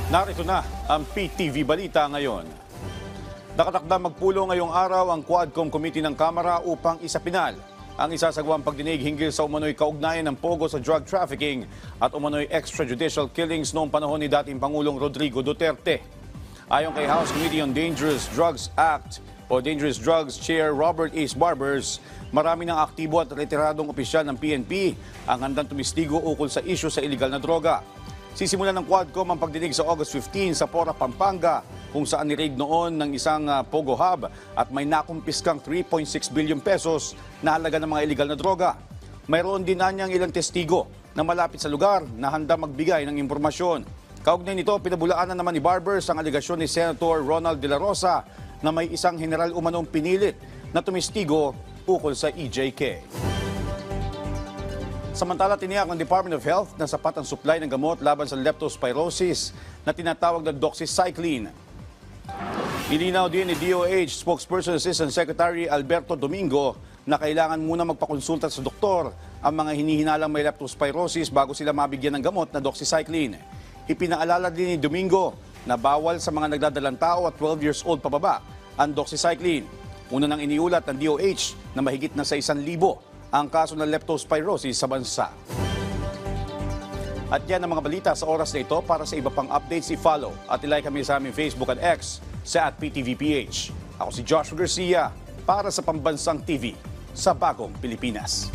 Narito na ang PTV Balita ngayon. Nakatakda magpulong ngayong araw ang Quadcom Committee ng Kamara upang isapinal ang isasagawang pagdinig hinggil sa umano'y kaugnayan ng pogo sa drug trafficking at umano'y extrajudicial killings noong panahon ni dating Pangulong Rodrigo Duterte. Ayon kay House Committee on Dangerous Drugs Act o Dangerous Drugs Chair Robert Ace Barbers, marami ng aktibo at retiradong opisyal ng PNP ang handang tumistigo ukol sa isyu sa iligal na droga. Sisimulan ng Quadcom ang pagdinig sa August 15 sa Pora, Pampanga, kung saan ni-raid noon ng isang Pogo Hub at may nakumpiskang 3.6 billion pesos na halaga ng mga iligal na droga. Mayroon din niyang ilang testigo na malapit sa lugar na handa magbigay ng impormasyon. Kaugnay nito, pinabulaanan naman ni Barbers ang aligasyon ni Senator Ronald De La Rosa na may isang general umanong pinilit na tumistigo ukol sa EJK. Samantala, tiniyak ng Department of Health na sapat ang supply ng gamot laban sa leptospirosis na tinatawag na doxycycline. Ilinaw din ni DOH Spokesperson Assistant Secretary Alberto Domingo na kailangan muna magpakonsulta sa doktor ang mga hinihinalang may leptospirosis bago sila mabigyan ng gamot na doxycycline. Ipinaalala din ni Domingo na bawal sa mga nagdadalang tao at 12 years old pababa ang doxycycline. Una nang iniulat ng DOH na mahigit na sa 1,000 ang kaso ng leptospirosis sa bansa. At yan ang mga balita sa oras na ito. Para sa iba pang updates, i-follow at i-like kami sa aming Facebook at X sa @PTVPH. Ako si Joshua Garcia para sa Pambansang TV sa Bagong Pilipinas.